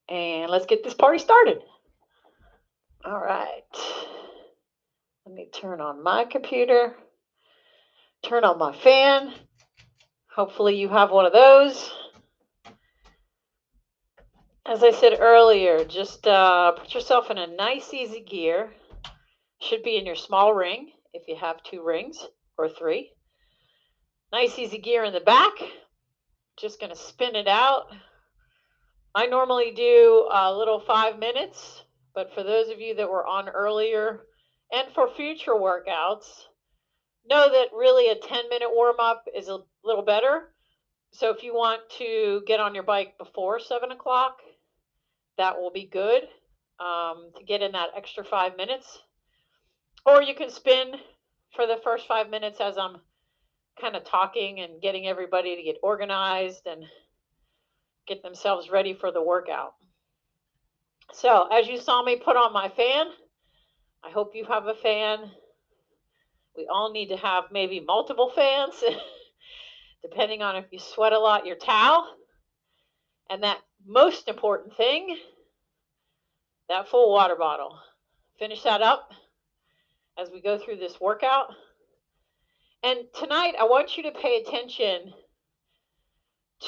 And let's get this party started. All right. Let me turn on my computer, turn on my fan. Hopefully, you have one of those. As I said earlier, just put yourself in a nice, easy gear. Should be in your small ring if you have 2 rings or 3. Nice, easy gear in the back. Just going to spin it out. I normally do a little 5 minutes, but for those of you that were on earlier and for future workouts, know that really a 10-minute warm up is a little better. So if you want to get on your bike before 7 o'clock, that will be good to get in that extra 5 minutes. Or you can spin for the first 5 minutes as I'm kind of talking and getting everybody to get organized and get themselves ready for the workout. So as you saw me put on my fan, I hope you have a fan. We all need to have maybe multiple fans, depending on if you sweat a lot, your towel. And that most important thing, that full water bottle. Finish that up as we go through this workout. And tonight, I want you to pay attention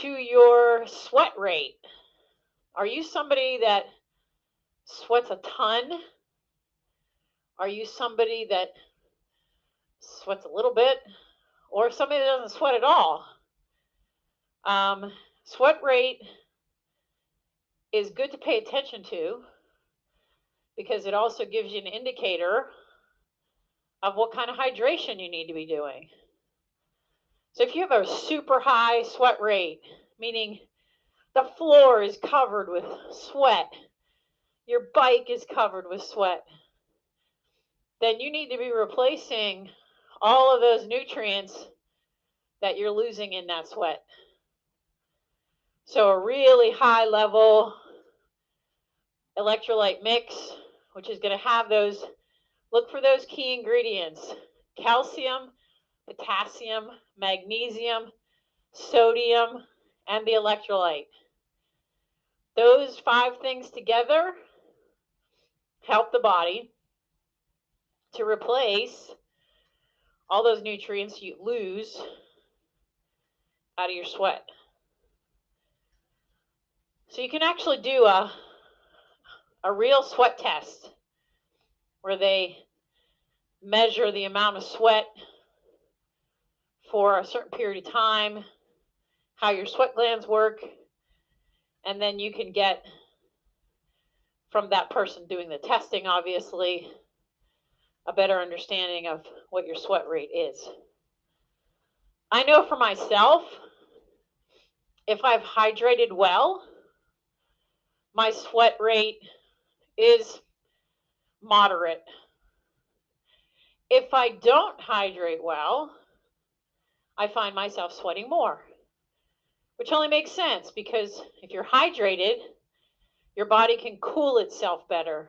to your sweat rate. Are you somebody that sweats a ton? Are you somebody that sweats a little bit? Or somebody that doesn't sweat at all? Sweat rate is good to pay attention to because it also gives you an indicator of what kind of hydration you need to be doing. So if you have a super high sweat rate, meaning the floor is covered with sweat, your bike is covered with sweat, then you need to be replacing all of those nutrients that you're losing in that sweat. So a really high level electrolyte mix, which is going to have those, look for those key ingredients: calcium, potassium, magnesium, sodium, and the electrolyte. Those 5 things together help the body to replace all those nutrients you lose out of your sweat. So you can actually do a real sweat test where they measure the amount of sweat for a certain period of time, how your sweat glands work, and then you can get from that person doing the testing, obviously, a better understanding of what your sweat rate is. I know for myself, if I've hydrated well, my sweat rate is moderate. If I don't hydrate well, I find myself sweating more, which only makes sense because if you're hydrated, your body can cool itself better.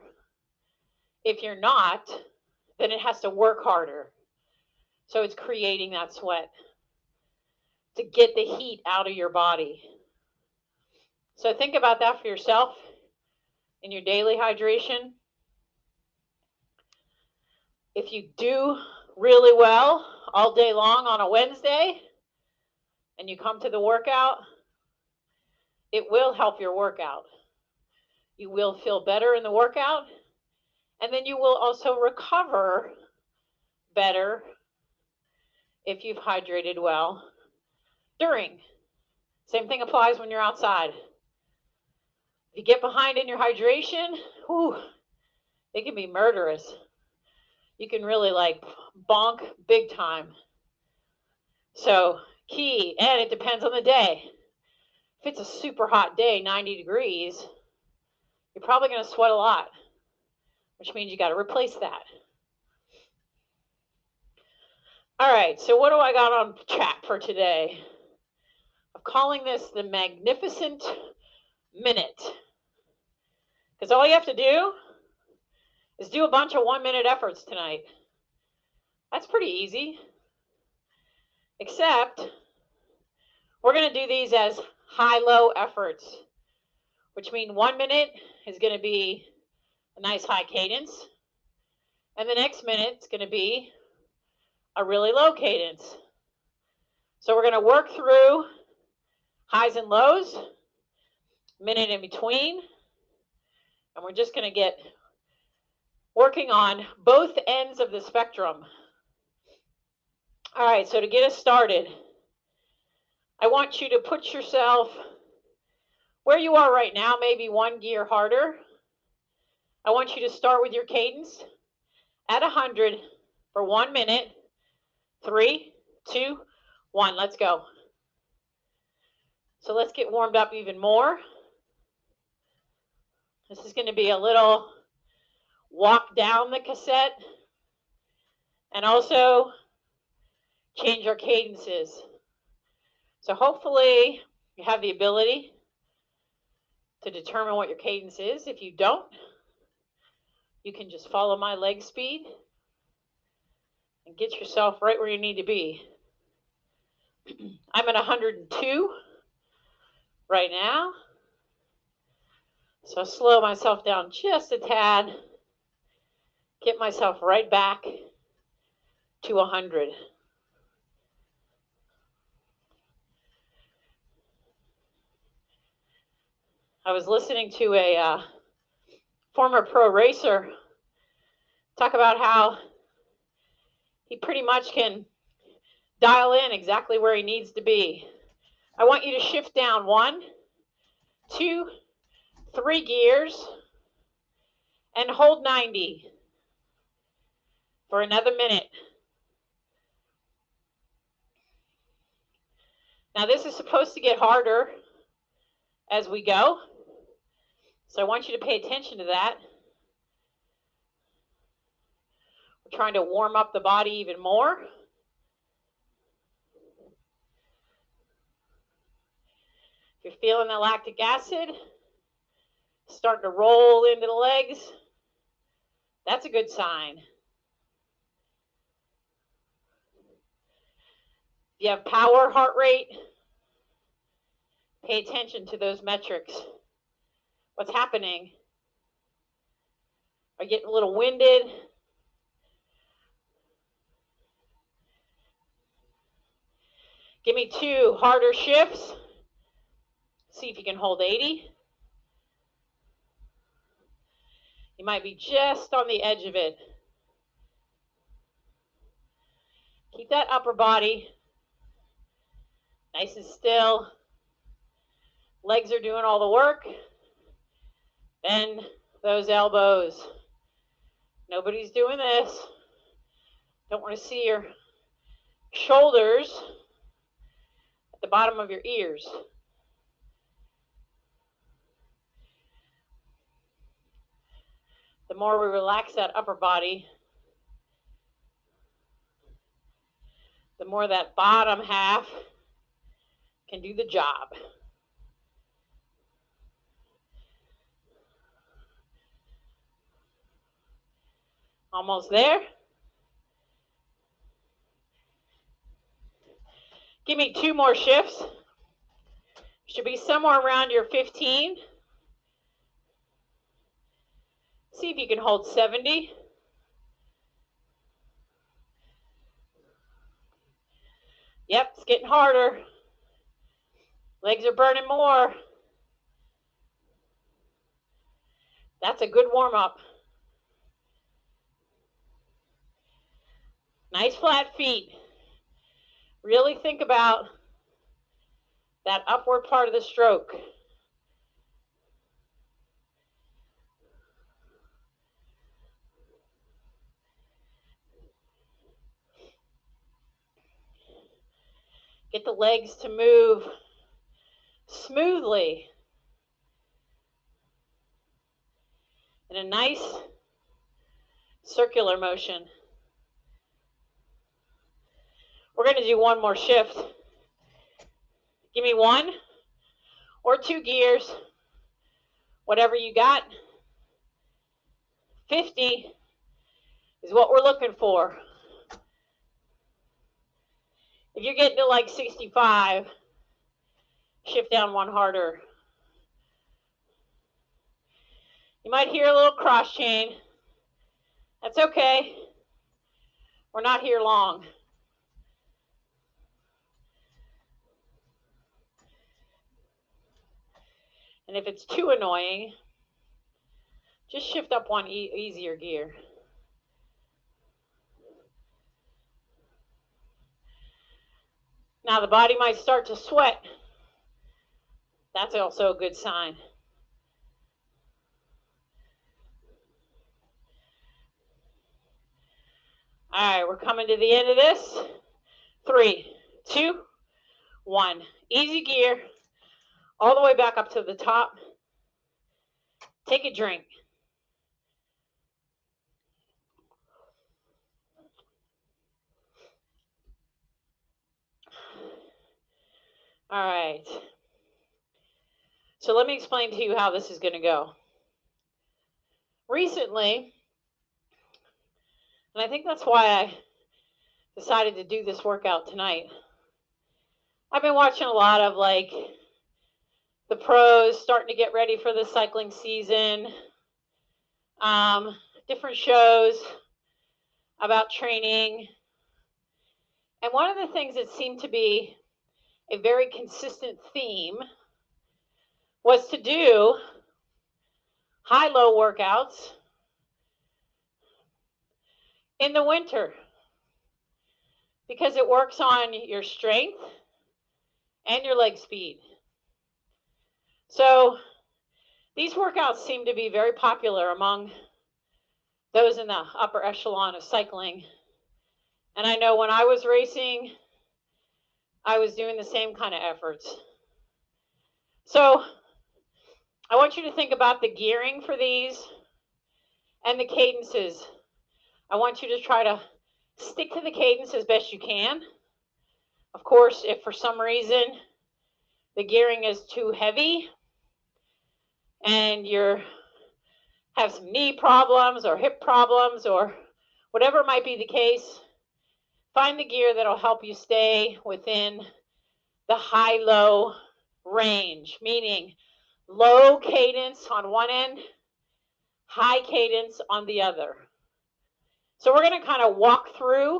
If you're not, then it has to work harder. So it's creating that sweat to get the heat out of your body. So think about that for yourself in your daily hydration. If you do really well all day long on a Wednesday and you come to the workout, it will help your workout. You will feel better in the workout, and then you will also recover better if you've hydrated well during. Same thing applies when you're outside. If you get behind in your hydration, it can be murderous. You can really like bonk big time. So key, and it depends on the day. If it's a super hot day, 90 degrees, you're probably going to sweat a lot, which means you got to replace that. All right, so what do I got on chat for today? I'm calling this the Magnificent Minute. Because all you have to do is do a bunch of 1-minute efforts tonight. That's pretty easy. Except we're going to do these as high-low efforts, which means 1 minute is going to be a nice high cadence, and the next minute is going to be a really low cadence. So we're going to work through highs and lows, minute in between, and we're just going to get working on both ends of the spectrum. All right, so to get us started, I want you to put yourself where you are right now, maybe 1 gear harder. I want you to start with your cadence at 100 for 1 minute. 3, 2, 1, let's go. So let's get warmed up even more. This is going to be a little walk down the cassette and also change our cadences. So hopefully you have the ability to determine what your cadence is. If you don't, you can just follow my leg speed and get yourself right where you need to be. I'm at 102 right now. So slow myself down just a tad, get myself right back to 100. I was listening to a former pro racer talk about how he pretty much can dial in exactly where he needs to be. I want you to shift down 1, 2, 3 gears and hold 90 for another minute. Now this is supposed to get harder as we go, so I want you to pay attention to that. We're trying to warm up the body even more. If you're feeling the lactic acid starting to roll into the legs, that's a good sign. If you have power heart rate, pay attention to those metrics. What's happening? Are you getting a little winded? Give me 2 harder shifts. See if you can hold 80. You might be just on the edge of it. Keep that upper body nice and still. Legs are doing all the work. Bend those elbows. Nobody's doing this. Don't want to see your shoulders at the bottom of your ears. The more we relax that upper body, the more that bottom half can do the job. Almost there. Give me 2 more shifts. Should be somewhere around your 15. See if you can hold 70. Yep, it's getting harder. Legs are burning more. That's a good warm-up. Nice flat feet. Really think about that upward part of the stroke. Get the legs to move smoothly in a nice circular motion. We're going to do 1 more shift. Give me 1 or 2 gears, whatever you got. 50 is what we're looking for. If you're getting to like 65, shift down 1 harder. You might hear a little cross chain. That's okay. We're not here long. And if it's too annoying, just shift up one easier gear. Now the body might start to sweat. That's also a good sign. All right, we're coming to the end of this. 3, 2, 1. Easy gear. All the way back up to the top. Take a drink. All right. So let me explain to you how this is going to go. Recently, and I think that's why I decided to do this workout tonight, I've been watching a lot of like the pros starting to get ready for the cycling season, different shows about training. And one of the things that seemed to be a very consistent theme was to do high-low workouts in the winter because it works on your strength and your leg speed. So these workouts seem to be very popular among those in the upper echelon of cycling. And I know when I was racing, I was doing the same kind of efforts. So I want you to think about the gearing for these and the cadences. I want you to try to stick to the cadence as best you can. Of course, if for some reason the gearing is too heavy and you have some knee problems or hip problems or whatever might be the case, find the gear that'll help you stay within the high-low range, meaning low cadence on one end, high cadence on the other. So we're going to kind of walk through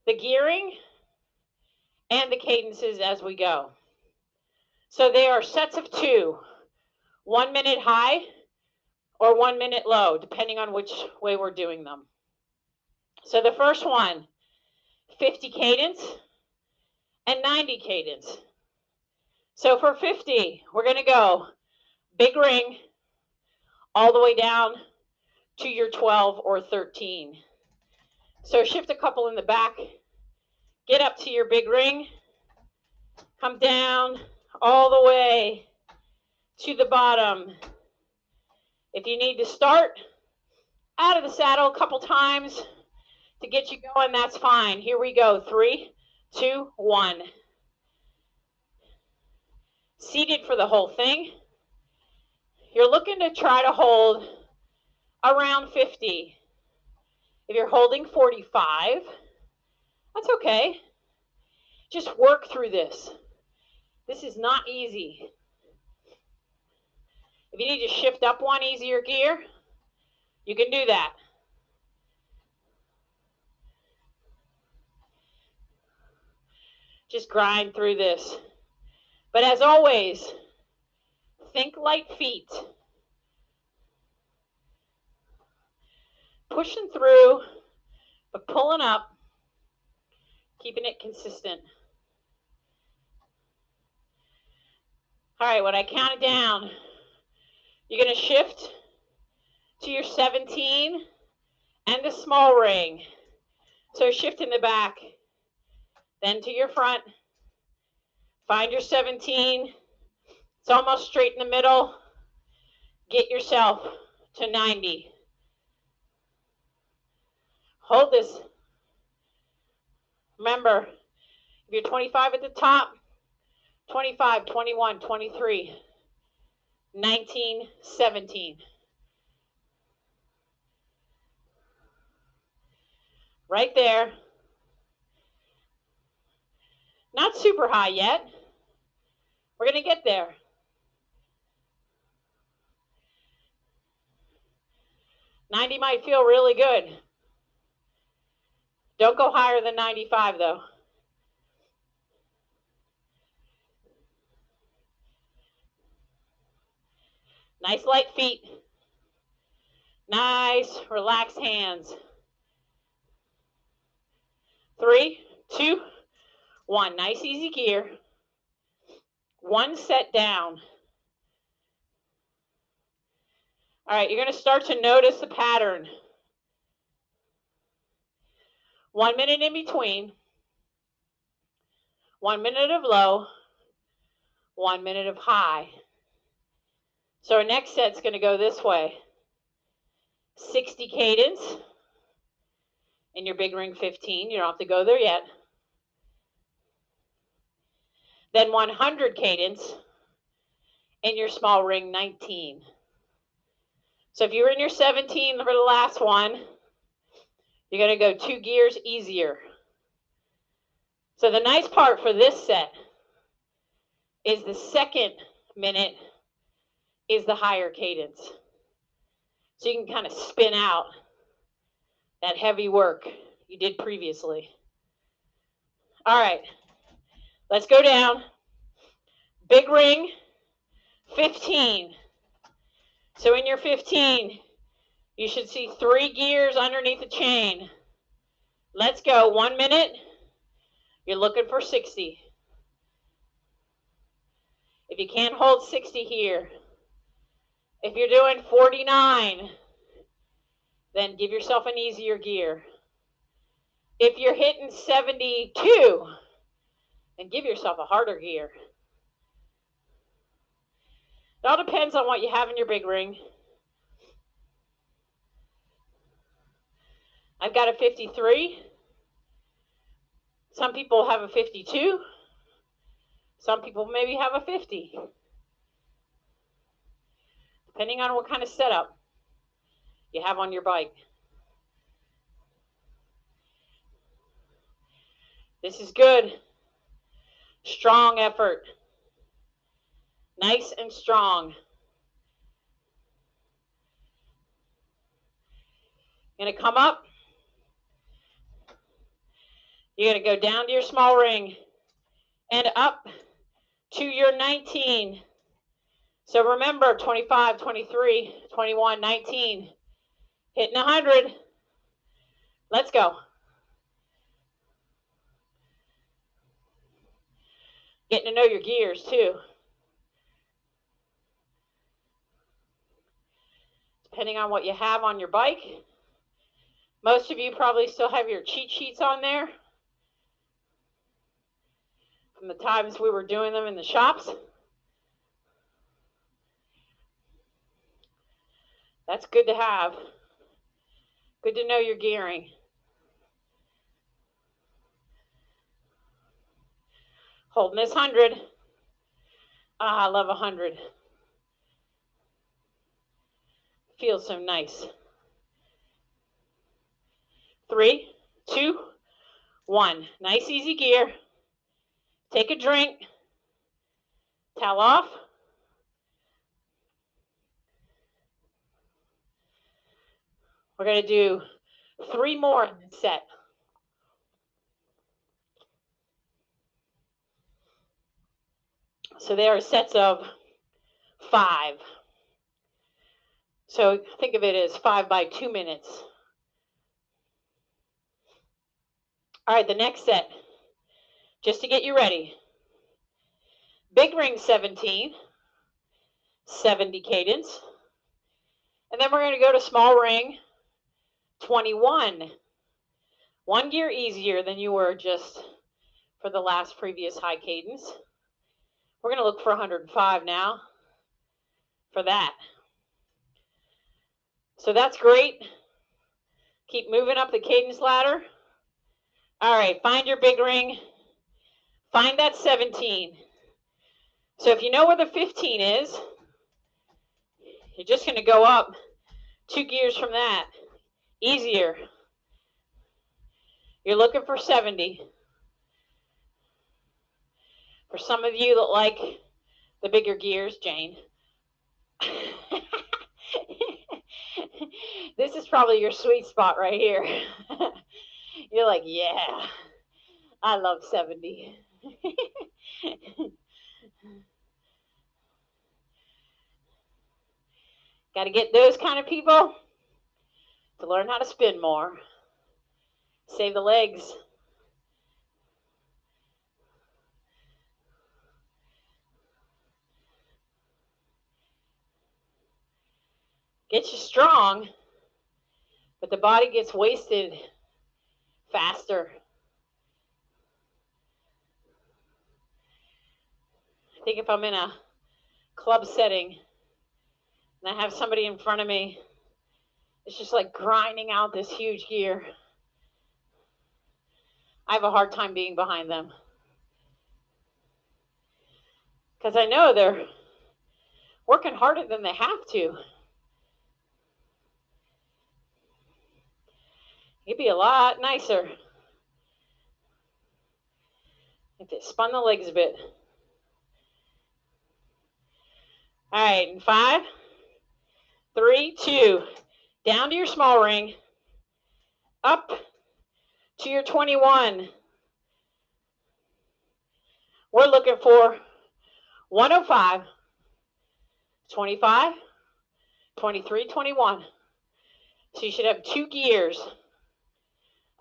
the gearing and the cadences as we go. So they are sets of 2, 1 minute high or 1 minute low, depending on which way we're doing them. So the first one, 50 cadence and 90 cadence. So for 50, we're going to go big ring all the way down to your 12 or 13. So shift a couple in the back, get up to your big ring, come down all the way to the bottom. If you need to start out of the saddle a couple times to get you going, that's fine. Here we go. 3, 2, 1. Seated for the whole thing. You're looking to try to hold around 50. If you're holding 45, that's okay. Just work through this. This is not easy. If you need to shift up one easier gear, you can do that. Just grind through this. But as always, think light feet. Pushing through, but pulling up, keeping it consistent. All right, when I count it down, you're going to shift to your 17 and the small ring. So shift in the back, then to your front. Find your 17. It's almost straight in the middle. Get yourself to 90. Hold this. Remember, if you're 25 at the top, 25, 21, 23, 19, 17. Right there. Not super high yet. We're going to get there. 90 might feel really good. Don't go higher than 95 though. Nice light feet. Nice relaxed hands. 3, 2, 1. Nice easy gear. 1 set down. All right, you're going to start to notice the pattern. 1 minute in between. 1 minute of low. 1 minute of high. So our next set's going to go this way. 60 cadence in your big ring 15. You don't have to go there yet. Then 100 cadence in your small ring 19. So if you were in your 17 for the last one, you're going to go 2 gears easier. So the nice part for this set is the second minute is the higher cadence. So you can kind of spin out that heavy work you did previously. All right, let's go down. Big ring, 15. So in your 15, you should see 3 gears underneath the chain. Let's go. 1 minute. You're looking for 60. If you can't hold 60 here, if you're doing 49, then give yourself an easier gear. If you're hitting 72, then give yourself a harder gear. It all depends on what you have in your big ring. I've got a 53. Some people have a 52. Some people maybe have a 50. Depending on what kind of setup you have on your bike. This is good. Strong effort. Nice and strong. Going to come up. You're going to go down to your small ring and up to your 19. So remember, 25, 23, 21, 19. Hitting 100. Let's go. Getting to know your gears too. Depending on what you have on your bike. Most of you probably still have your cheat sheets on there from the times we were doing them in the shops. That's good to have. Good to know your gearing. Holding this 100. Ah, I love 100. Feels so nice. 3, 2, 1. Nice easy gear. Take a drink. Towel off. We're going to do 3 more in this set. So there are sets of 5. So think of it as 5 by 2 minutes. All right, the next set, just to get you ready. Big ring 17, 70 cadence. And then we're going to go to small ring 21. 1 gear easier than you were just for the last previous high cadence. We're going to look for 105 now for that. So that's great. Keep moving up the cadence ladder. All right, find your big ring. Find that 17. So if you know where the 15 is, you're just going to go up 2 gears from that. Easier. You're looking for 70. For some of you that like the bigger gears, Jane, this This is probably your sweet spot right here. You're like, yeah, I love 70. Got to get those kind of people to learn how to spin more. Save the legs. Gets you strong, but the body gets wasted faster. I think if I'm in a club setting and I have somebody in front of me, it's just like grinding out this huge gear. I have a hard time being behind them. Because I know they're working harder than they have to. It'd be a lot nicer if it spun the legs a bit. All right, in 5, 3, 2, down to your small ring, up to your 21. We're looking for 105, 25, 23, 21. So you should have 2 gears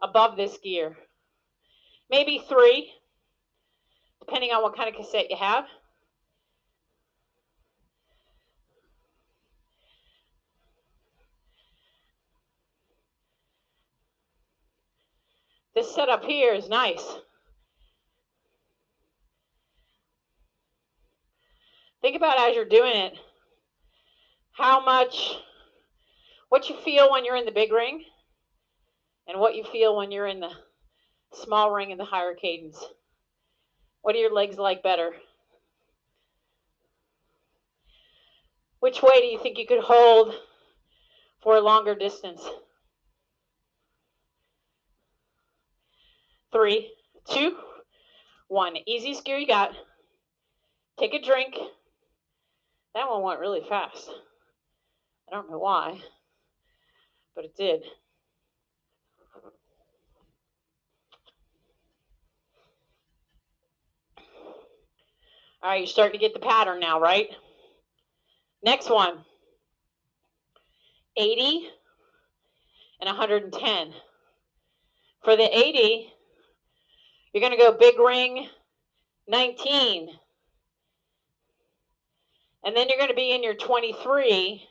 above this gear. Maybe 3, depending on what kind of cassette you have. This setup here is nice. Think about as you're doing it, what you feel when you're in the big ring and what you feel when you're in the small ring and the higher cadence. What do your legs like better? Which way do you think you could hold for a longer distance? 3, 2, 1. Easiest gear you got. Take a drink. That one went really fast. I don't know why, but it did. All right, you're starting to get the pattern now, right? Next one. 80 and 110. For the 80, you're going to go big ring 19. And then you're going to be in your 23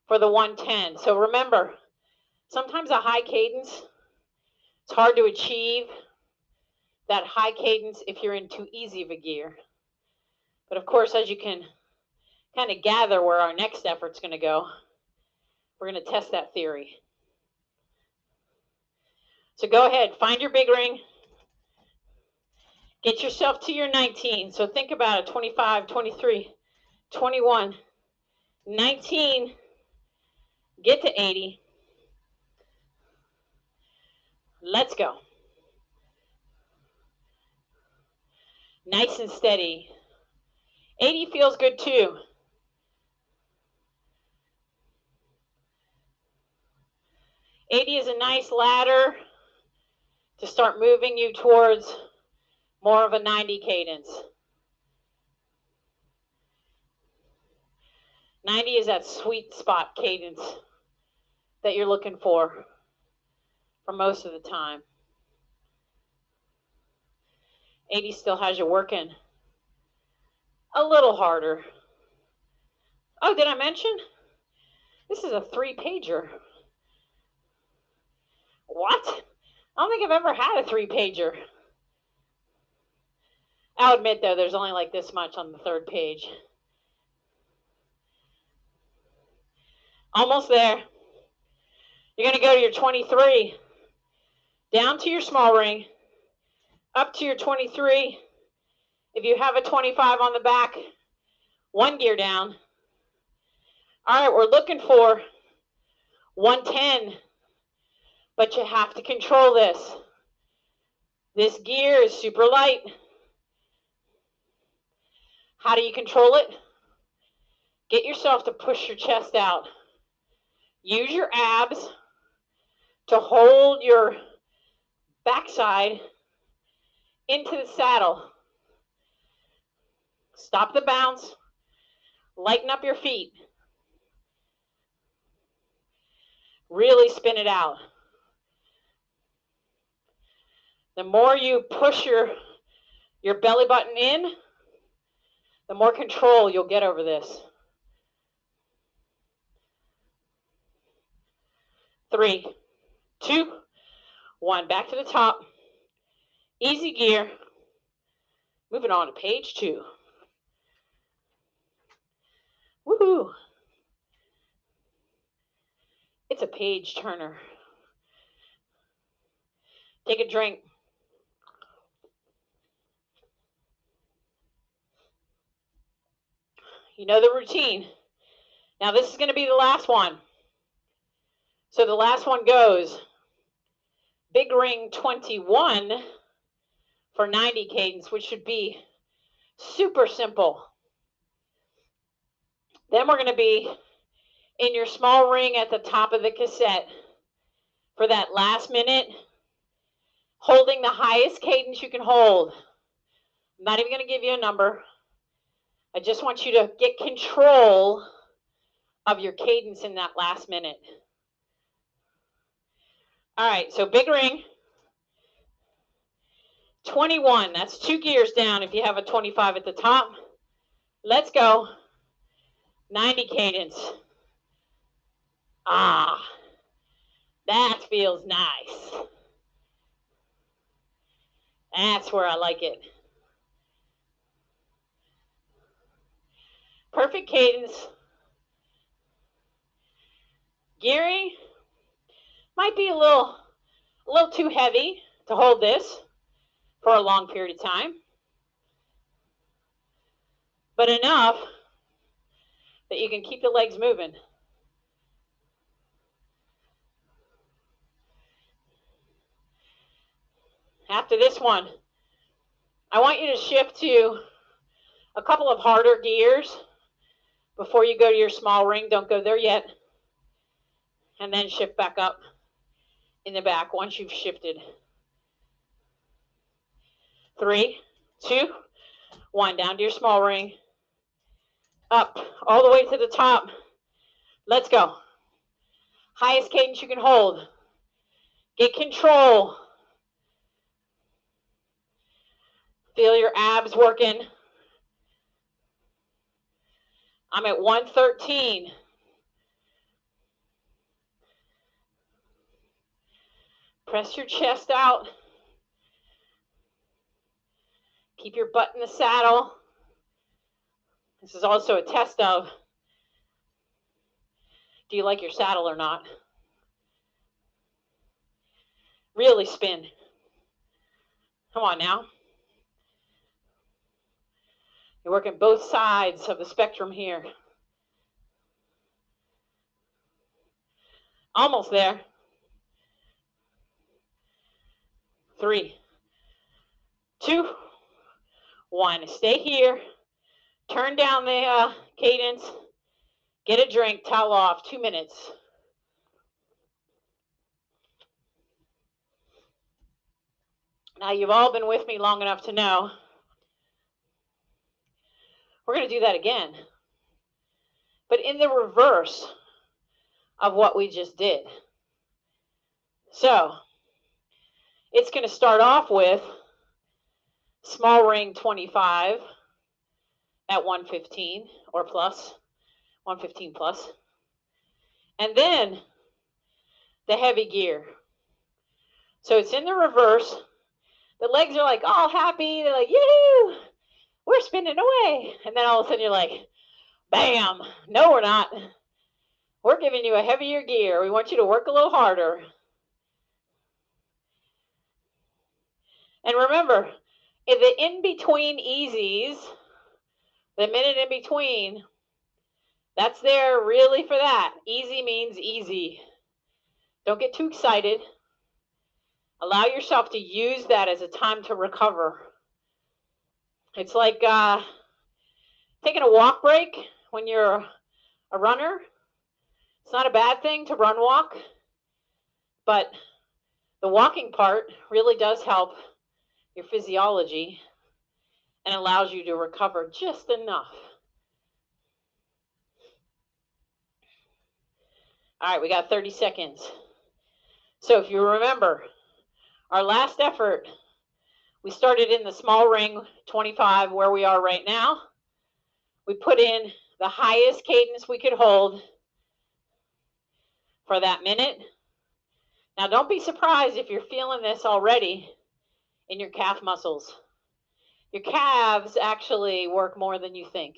for the 110. So remember, sometimes a high cadence, it's hard to achieve that high cadence if you're in too easy of a gear. But of course, as you can kind of gather where our next effort's going to go, we're going to test that theory. So go ahead, find your big ring. Get yourself to your 19. So think about it, 25, 23, 21, 19, get to 80. Let's go. Nice and steady. 80 feels good too. '80 is a nice ladder to start moving you towards more of a 90 cadence. 90 is that sweet spot cadence that you're looking for most of the time. 80 still has you working a little harder. Oh, did I mention? This is a 3-pager. What? I don't think I've ever had a 3-pager. I'll admit, though, there's only like this much on the 3rd page. Almost there. You're going to go to your 23, down to your small ring, up to your 23. If you have a 25 on the back, 1 gear down. All right, we're looking for 110, but you have to control this. This gear is super light. How do you control it? Get yourself to push your chest out. Use your abs to hold your backside into the saddle. Stop the bounce. Lighten up your feet. Really spin it out. The more you push your belly button in, the more control you'll get over this. 3, 2, 1. Back to the top. Easy gear. Moving on to page 2. Woohoo! It's a page turner. Take a drink. You know the routine. Now this is going to be the last one. So the last one goes big ring 21 for 90 cadence, which should be super simple. Then we're going to be in your small ring at the top of the cassette for that last minute, holding the highest cadence you can hold. I'm not even going to give you a number. I just want you to get control of your cadence in that last minute. All right, so big ring, 21. That's 2 gears down if you have a 25 at the top. Let's go. 90 cadence. Ah, that feels nice. That's where I like it. Perfect cadence. Gearing might be a little too heavy to hold this for a long period of time, but enough that you can keep the legs moving. After this one, I want you to shift to a couple of harder gears before you go to your small ring. Don't go there yet. And then shift back up in the back once you've shifted. 3, 2, 1. Down to your small ring. Up all the way to the top. Let's go. Highest cadence you can hold. Get control. Feel your abs working. I'm at 113. Press your chest out. Keep your butt in the saddle. This is also a test of, do you like your saddle or not? Really spin. Come on now. You're working both sides of the spectrum here. Almost there. 3, 2, 1. Stay here. Turn down the cadence. Get a drink. Towel off. 2 minutes. Now you've all been with me long enough to know we're going to do that again, but in the reverse of what we just did. So it's going to start off with small ring 25 at 115 or plus, 115 plus, and then the heavy gear. So it's in the reverse. The legs are like all happy. They're like, yoo-hoo, we're spinning away. And then all of a sudden you're like, bam, no, we're not. We're giving you a heavier gear. We want you to work a little harder. And remember, in the in-between easies, the minute in between, that's there really for that. Easy means easy. Don't get too excited. Allow yourself to use that as a time to recover. It's like taking a walk break when you're a runner. It's not a bad thing to run walk, but the walking part really does help your physiology and allows you to recover just enough. All right, we got 30 seconds. So if you remember, our last effort, we started in the small ring, 25, where we are right now. We put in the highest cadence we could hold for that minute. Now, don't be surprised if you're feeling this already in your calf muscles. Your calves actually work more than you think.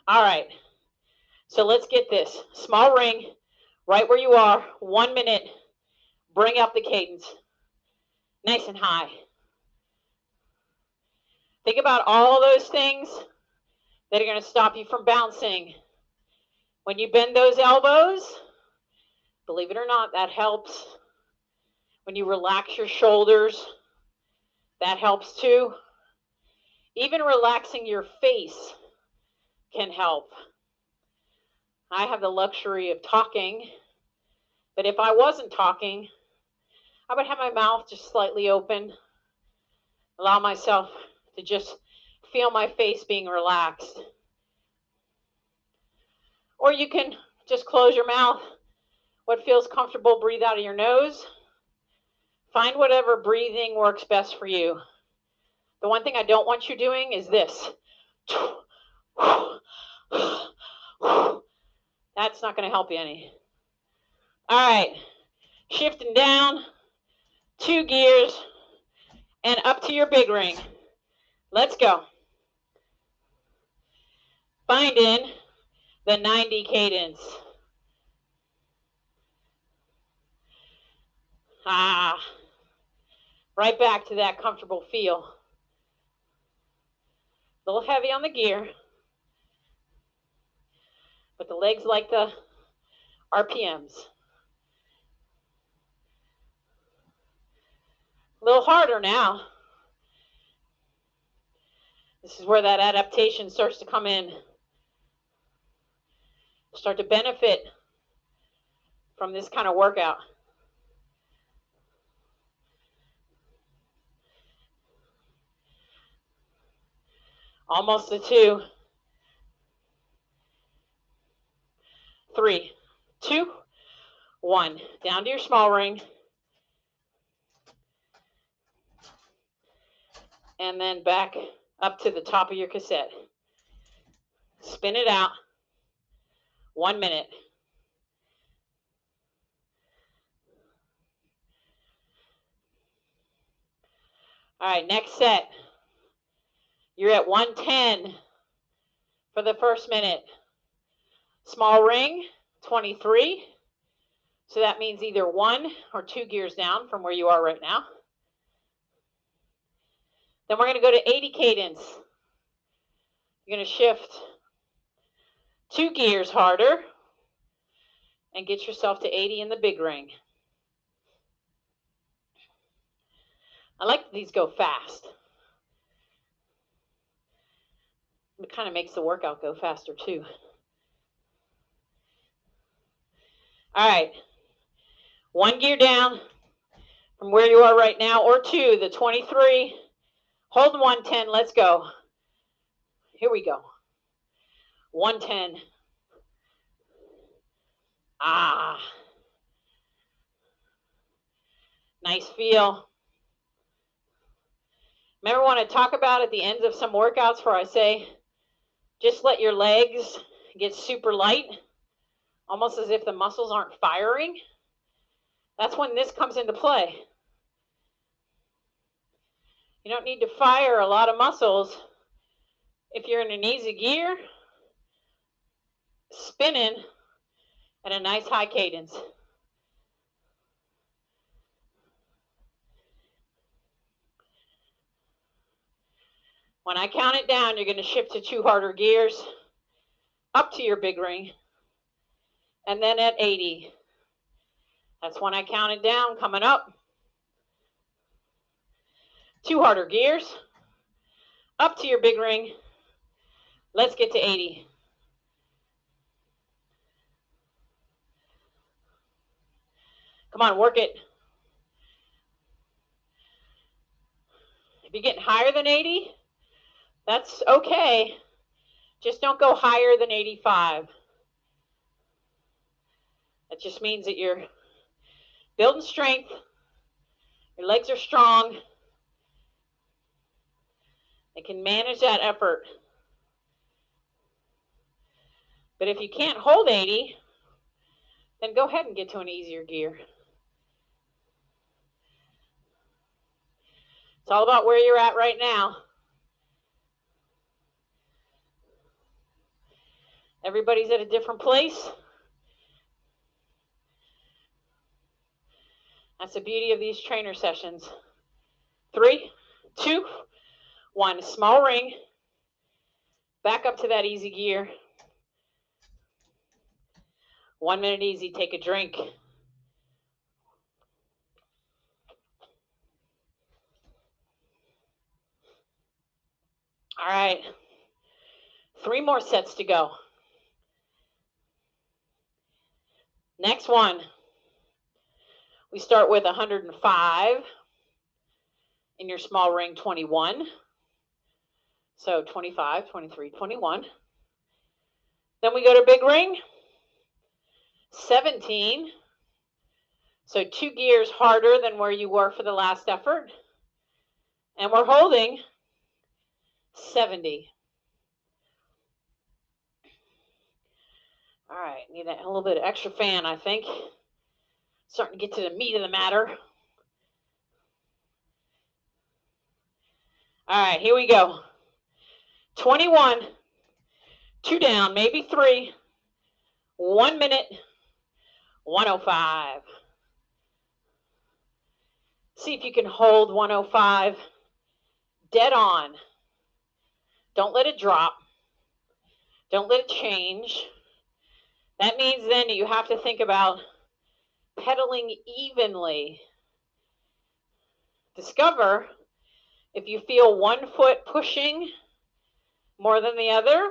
All right, so let's get this. Small ring, right where you are, 1 minute. Bring up the cadence, nice and high. Think about all those things that are going to stop you from bouncing. When you bend those elbows, believe it or not, that helps. When you relax your shoulders, that helps too. Even relaxing your face can help. I have the luxury of talking, but if I wasn't talking, I would have my mouth just slightly open, allow myself to just feel my face being relaxed. Or you can just close your mouth. What feels comfortable, breathe out of your nose. Find whatever breathing works best for you. The one thing I don't want you doing is this. That's not going to help you any. All right, shifting down, 2 gears, and up to your big ring. Let's go. Finding the 90 cadence. Right back to that comfortable feel. A little heavy on the gear, but the legs like the RPMs. A little harder now. This is where that adaptation starts to come in. Start to benefit from this kind of workout. Almost to 2. 3, 2, 1. Down to your small ring. And then back up to the top of your cassette. Spin it out. 1 minute. All right, next set. You're at 110 for the first minute. Small ring, 23. So that means either 1 or 2 gears down from where you are right now. Then we're going to go to 80 cadence. You're going to shift 2 gears harder and get yourself to 80 in the big ring. I like these go fast. It kind of makes the workout go faster too. All right, 1 gear down from where you are right now, or 2, the 23. Hold 110, let's go. Here we go. 110. Nice feel. Remember when I talk about at the ends of some workouts where I say, just let your legs get super light, almost as if the muscles aren't firing? That's when this comes into play. You don't need to fire a lot of muscles if you're in an easy gear, spinning at a nice high cadence. When I count it down, you're going to shift to 2 harder gears, up to your big ring, and then at 80. That's when I count it down, coming up. 2 harder gears, up to your big ring. Let's get to 80. Come on, work it. If you're getting higher than 80, that's okay. Just don't go higher than 85. That just means that you're building strength. Your legs are strong. They can manage that effort. But if you can't hold 80, then go ahead and get to an easier gear. It's all about where you're at right now. Everybody's at a different place. That's the beauty of these trainer sessions. 3, 2, 1. Small ring. Back up to that easy gear. 1 minute easy. Take a drink. All right. 3 more sets to go. Next one. We start with 105 in your small ring, 21. So 25, 23, 21. Then we go to big ring, 17. So 2 gears harder than where you were for the last effort. And we're holding 70. All right, need a little bit of extra fan, I think. Starting to get to the meat of the matter. All right, here we go. 21, 2 down, maybe 3. 1 minute, 105. See if you can hold 105 dead on. Don't let it drop. Don't let it change. That means then you have to think about pedaling evenly. Discover if you feel one foot pushing more than the other.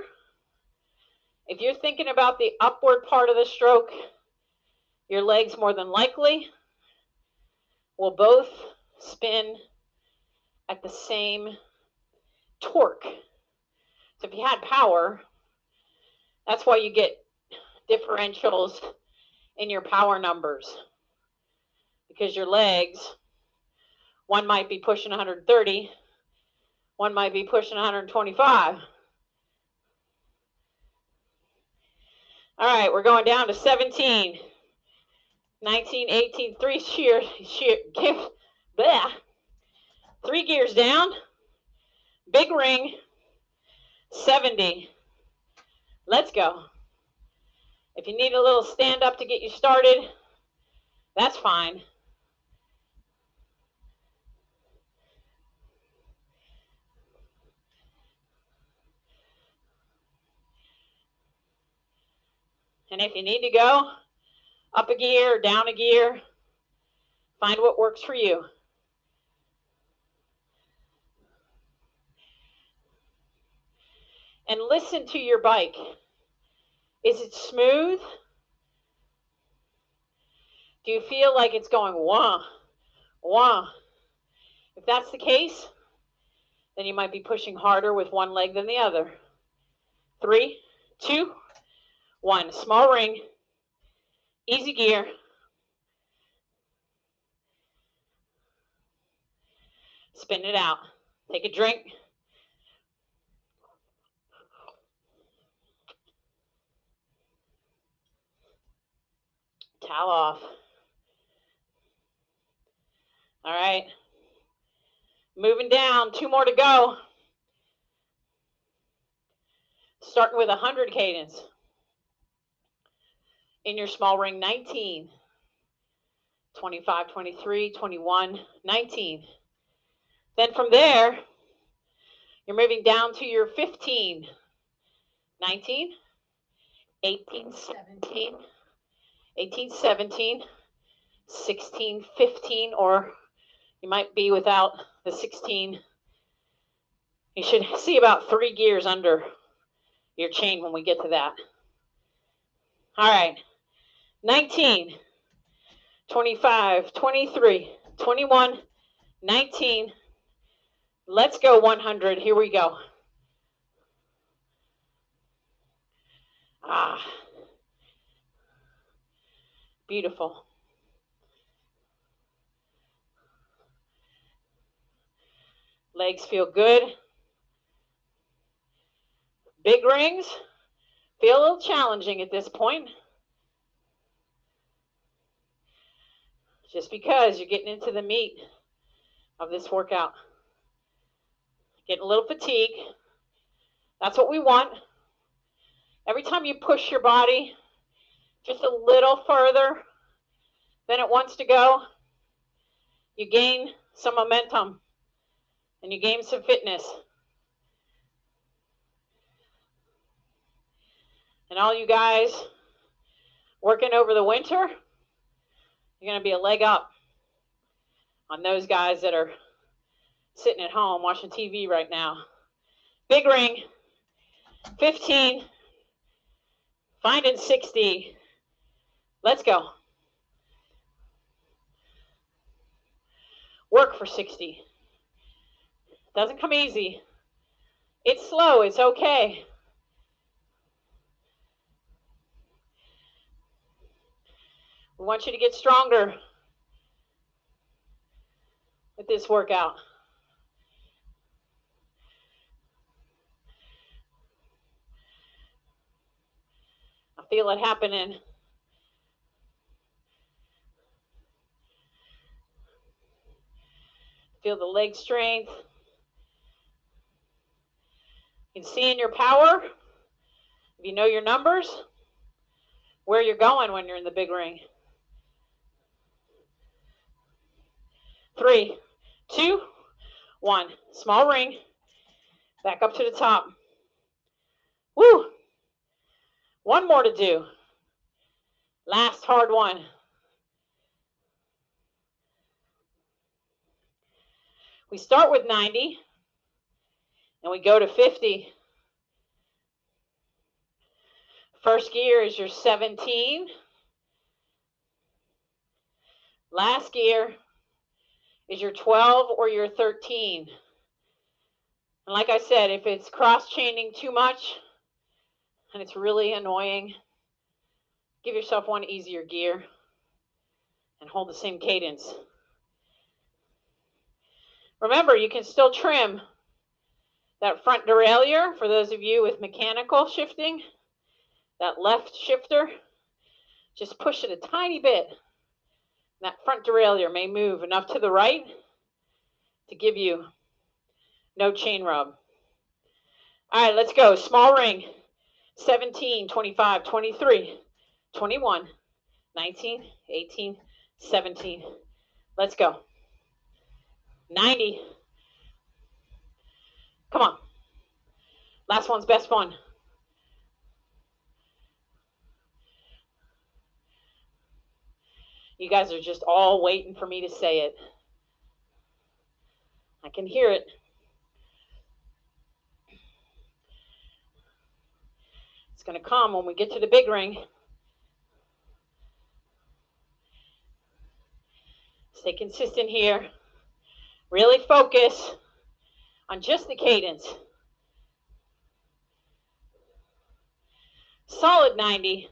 If you're thinking about the upward part of the stroke, your legs more than likely will both spin at the same torque. So if you had power, that's why you get differentials in your power numbers. Because your legs, one might be pushing 130, one might be pushing 125. All right, we're going down to 17, 19, 18, 3 bleh. 3 gears down, big ring, 70. Let's go. If you need a little stand up to get you started, that's fine. And if you need to go up a gear or down a gear, find what works for you. And listen to your bike. Is it smooth? Do you feel like it's going wah, wah? If that's the case, then you might be pushing harder with one leg than the other. 3, 2, 1. Small ring, easy gear. Spin it out. Take a drink. Towel off. All right. Moving down, 2 more to go. Starting with 100 cadence. In your small ring, 19. 25, 23, 21, 19. Then from there, you're moving down to your 15. 19, 18, 17, 18, 17, 16, 15, or you might be without the 16. You should see about 3 gears under your chain when we get to that. All right, 19, 25, 23, 21, 19. Let's go 100. Here we go. Ah, beautiful. Legs feel good. Big rings feel a little challenging at this point. Just because you're getting into the meat of this workout. Getting a little fatigue. That's what we want. Every time you push your body just a little further than it wants to go, you gain some momentum and you gain some fitness. And all you guys working over the winter, you're going to be a leg up on those guys that are sitting at home watching TV right now. Big ring, 15, finding 60. Let's go. Work for 60. Doesn't come easy. It's slow. It's okay. We want you to get stronger with this workout. I feel it happening. Feel the leg strength. You can see in your power, if you know your numbers, where you're going when you're in the big ring. 3, 2, 1. Small ring. Back up to the top. Woo! One more to do. Last hard one. We start with 90 and we go to 50. First gear is your 17. Last gear is your 12 or your 13. And like I said, if it's cross-chaining too much and it's really annoying, give yourself one easier gear and hold the same cadence. Remember, you can still trim that front derailleur for those of you with mechanical shifting, that left shifter. Just push it a tiny bit. That front derailleur may move enough to the right to give you no chain rub. All right, let's go. Small ring. 17, 25, 23, 21, 19, 18, 17. Let's go. 90. Come on. Last one's best fun. You guys are just all waiting for me to say it. I can hear it. It's going to come when we get to the big ring. Stay consistent here. Really focus on just the cadence. Solid 90.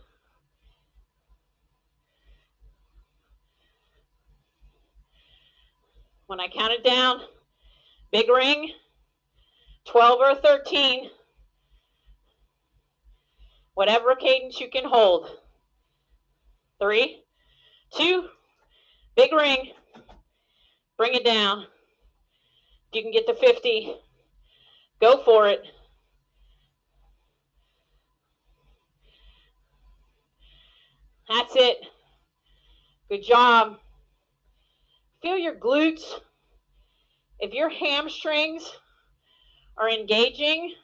When I count it down, big ring, 12 or 13, whatever cadence you can hold. 3, 2, big ring, bring it down. If you can get to 50, go for it. That's it. Good job. Feel your glutes. If your hamstrings are engaging,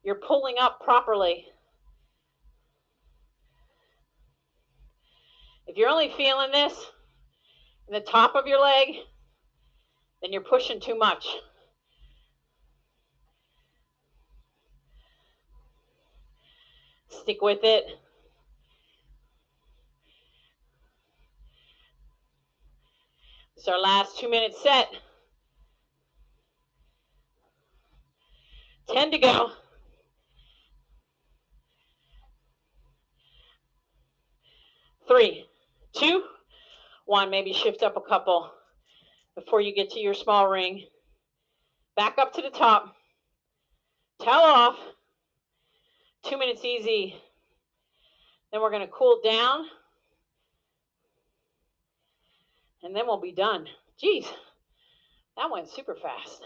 you're pulling up properly. If you're only feeling this in the top of your leg, then you're pushing too much. Stick with it. It's our last 2-minute set. 10 to go. 3, 2, 1. Maybe shift up a couple before you get to your small ring. Back up to the top. Towel off. 2 minutes easy. Then we're going to cool down. And then we'll be done. Geez, that went super fast.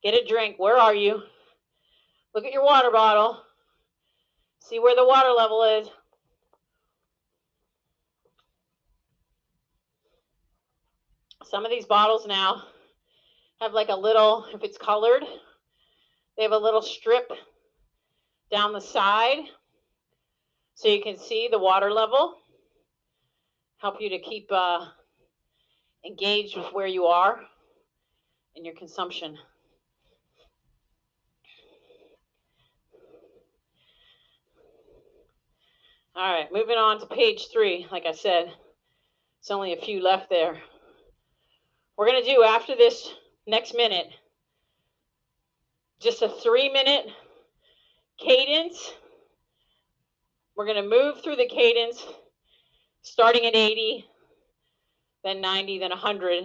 Get a drink. Where are you? Look at your water bottle. See where the water level is. Some of these bottles now have like a little, if it's colored, they have a little strip down the side so you can see the water level. Help you to keep engaged with where you are in your consumption. All right, moving on to page 3. Like I said, it's only a few left there. We're going to do, after this next minute, just a 3-minute cadence. We're going to move through the cadence, starting at 80, then 90, then 100,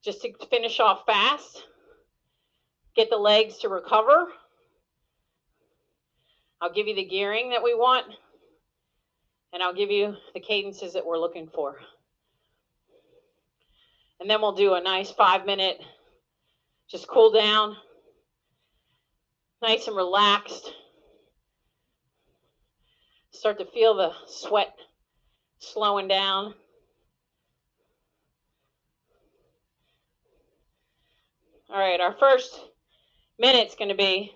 just to finish off fast, get the legs to recover. I'll give you the gearing that we want, and I'll give you the cadences that we're looking for. And then we'll do a nice 5-minute, just cool down, nice and relaxed. Start to feel the sweat slowing down. All right, our first minute's going to be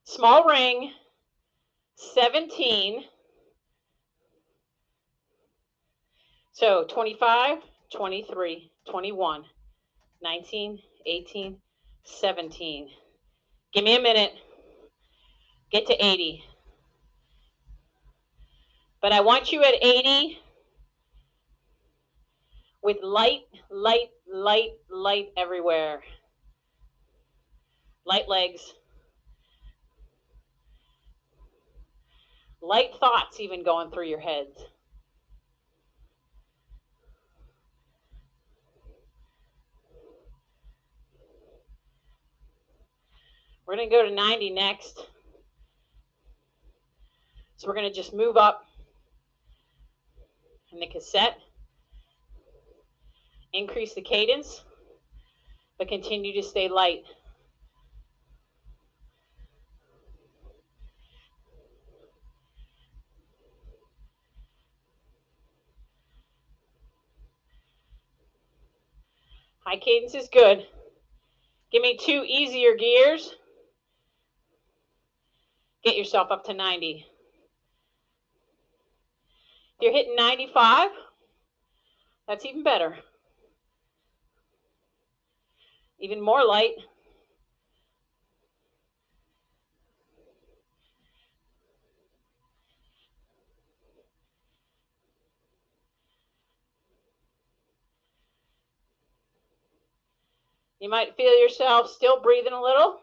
small ring, 17. So 25, 23, 21, 19, 18, 17. Give me a minute. Get to 80. But I want you at 80 with light, light, light, light everywhere. Light legs. Light thoughts even going through your heads. We're going to go to 90 next. So we're going to just move up in the cassette, increase the cadence, but continue to stay light. High cadence is good. Give me 2 easier gears. Get yourself up to 90. If you're hitting 95, that's even better. Even more light. You might feel yourself still breathing a little,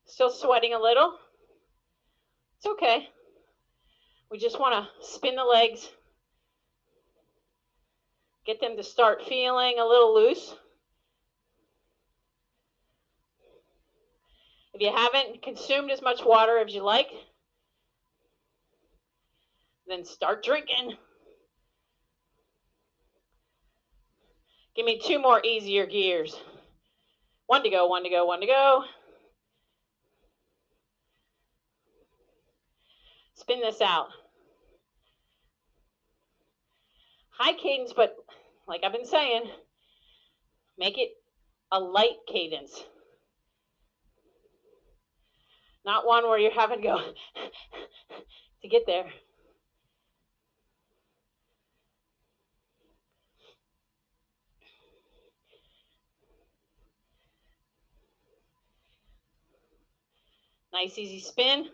still sweating a little. It's okay. We just want to spin the legs, get them to start feeling a little loose. If you haven't consumed as much water as you like, then start drinking. Give me 2 more easier gears. 1 to go, 1 to go, 1 to go. Spin this out. High cadence, but like I've been saying, make it a light cadence. Not one where you're having to go to get there. Nice easy spin.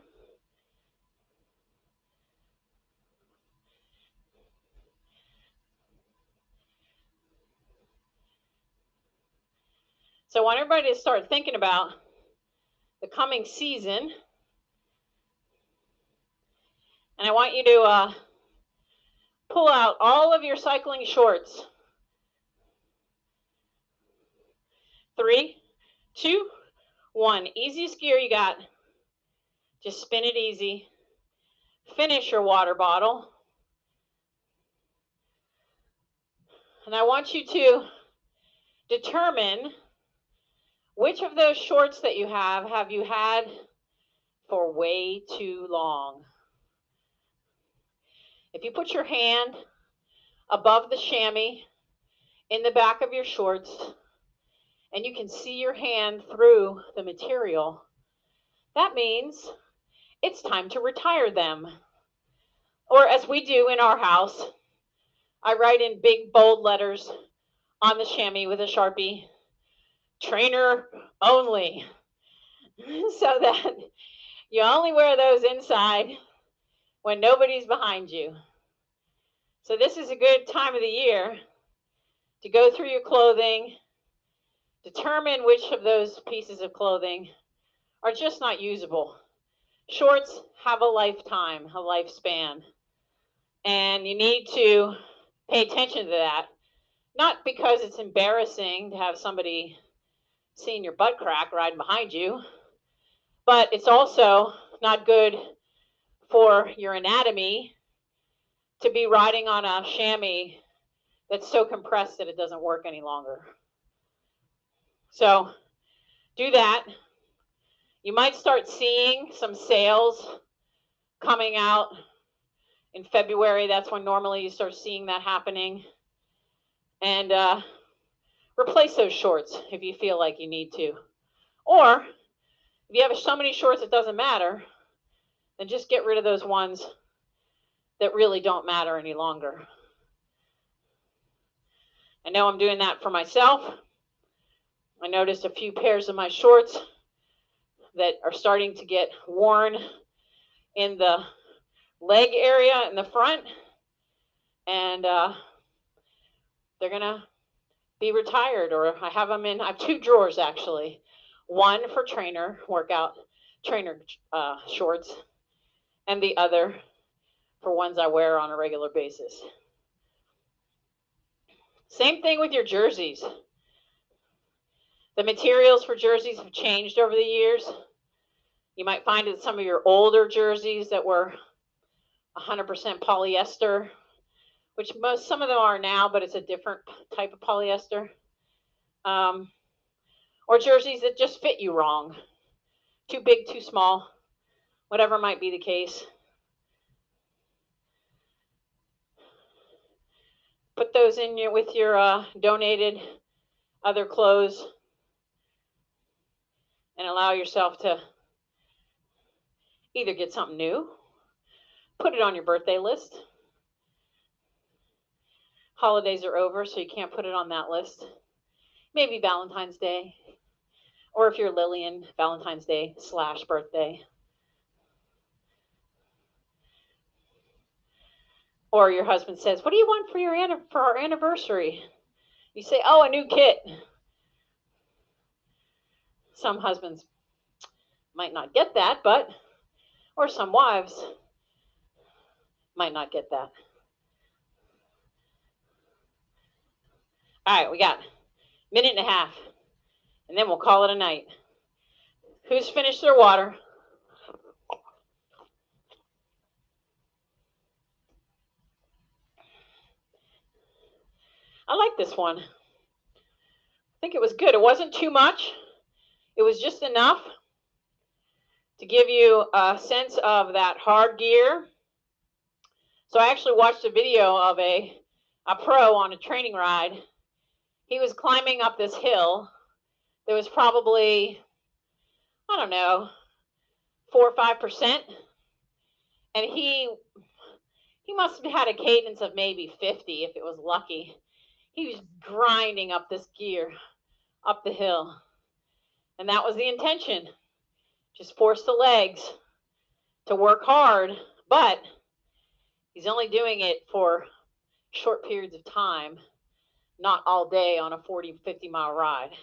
So I want everybody to start thinking about the coming season. And I want you to pull out all of your cycling shorts. 3, 2, 1. Easiest gear you got. Just spin it easy. Finish your water bottle. And I want you to determine which of those shorts that you have you had for way too long. If you put your hand above the chamois in the back of your shorts and you can see your hand through the material, that means it's time to retire them. Or as we do in our house, I write in big bold letters on the chamois with a Sharpie, trainer only, so that you only wear those inside when nobody's behind you. So this is a good time of the year to go through your clothing, determine which of those pieces of clothing are just not usable. Shorts have a lifetime, a lifespan, and you need to pay attention to that. Not because it's embarrassing to have somebody seeing your butt crack riding behind you, but it's also not good for your anatomy to be riding on a chamois that's so compressed that it doesn't work any longer. So do that. You might start seeing some sales coming out in February. That's when normally you start seeing that happening. And replace those shorts if you feel like you need to. Or if you have so many shorts it doesn't matter, then just get rid of those ones that really don't matter any longer. I know I'm doing that for myself. I noticed a few pairs of my shorts that are starting to get worn in the leg area in the front, and they're gonna be retired, or I have them in, I have 2 drawers actually. One for trainer shorts, and the other for ones I wear on a regular basis. Same thing with your jerseys. The materials for jerseys have changed over the years. You might find that some of your older jerseys that were 100% polyester, which some of them are now, but it's a different type of polyester. Or jerseys that just fit you wrong. Too big, too small, whatever might be the case. Put those in with your donated other clothes and allow yourself to either get something new, put it on your birthday list. Holidays are over, so you can't put it on that list. Maybe Valentine's Day, or if you're Lillian, Valentine's Day / birthday. Or your husband says, "What do you want for our anniversary?" You say, "Oh, a new kit." Some husbands might not get that, or some wives might not get that. All right, we got a minute and a half, and then we'll call it a night. Who's finished their water? I like this one. I think it was good. It wasn't too much. It was just enough to give you a sense of that hard gear. So I actually watched a video of a pro on a training ride. He was climbing up this hill. There was probably, I don't know, 4 or 5%. And he must have had a cadence of maybe 50 if it was lucky. He was grinding up this gear up the hill. And that was the intention. Just force the legs to work hard, but he's only doing it for short periods of time, not all day on a 40, 50-mile ride.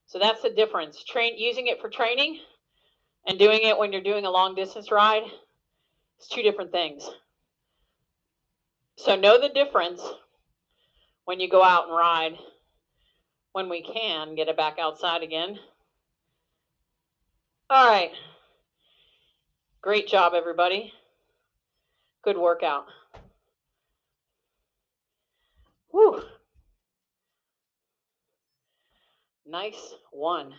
So that's the difference. Using it for training and doing it when you're doing a long distance ride is two different things. So know the difference when you go out and ride. When we can get it back outside again. All right. Great job, everybody. Good workout. Whew. Nice one.